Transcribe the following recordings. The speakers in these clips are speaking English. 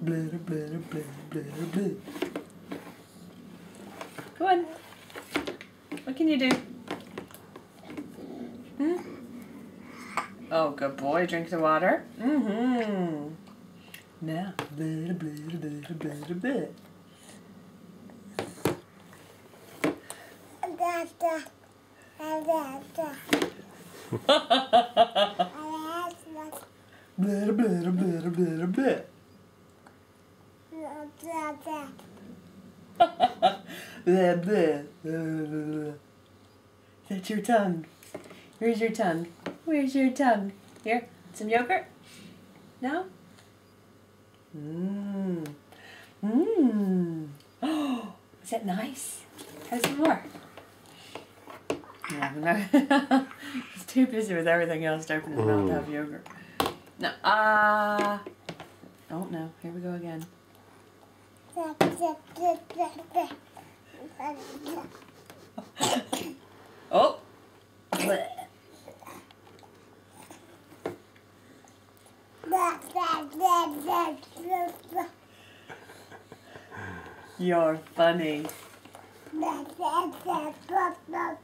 Blah, blah, blah, blah, blah. Go on. What can you do? Hmm? Oh, good boy. Drink the water. Mm-hmm. Now, blah, blah, blah, blah, blah. Blah, blah, blah, blah, blah. Blah, blah, blah. That's your tongue. Where's your tongue? Where's your tongue? Here, some yogurt? No? Mmm. Mmm. Oh, is that nice? Have some more. No. He's too busy with everything else to open his mouth to have yogurt. No. Oh, no. Here we go again. Oh. You're funny. Blah, blah, blah, blah, blah.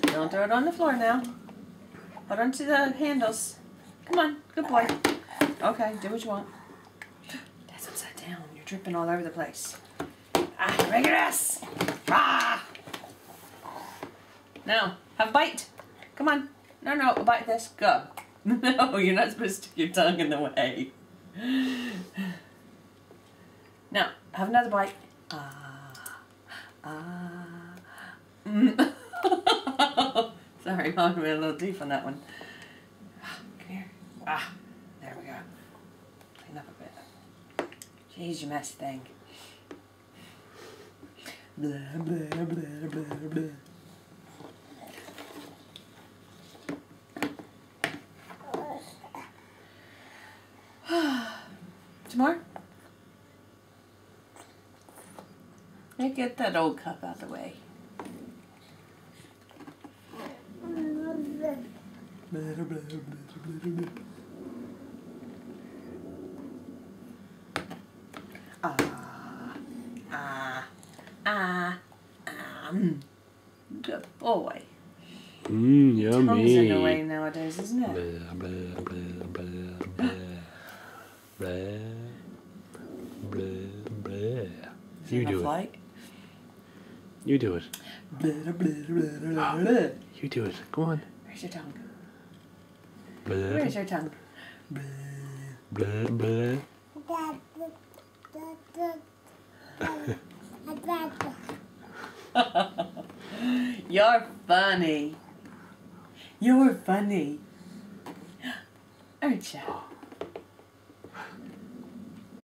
Don't throw it on the floor now. Hold on to the handles. Come on, good boy. Okay, do what you want. That's upside down. You're dripping all over the place. Ah, make it us. Ah! Now, have a bite. Come on. No, bite this. Go. No, you're not supposed to stick your tongue in the way. Now, have another bite. Sorry, Mom, we went a little deep on that one. Come here. There we go. Clean up a bit. Jeez, you messy thing. Blah, blah, blah, blah, blah. Some more? Hey, get that old cup out of the way. Blah, blah, blah, blah, blah. Good boy. Yummy. Tongue's in the way nowadays, isn't it? Blah, blah, blah, blah, blah. Blah, blah, blah. You do it. You do it. Blah, blah, blah, blah, blah. You do it. Go on. Where's your tongue? Blah, Where's your tongue? Blah. blah, blah. You're funny. You're funny. Aren't you?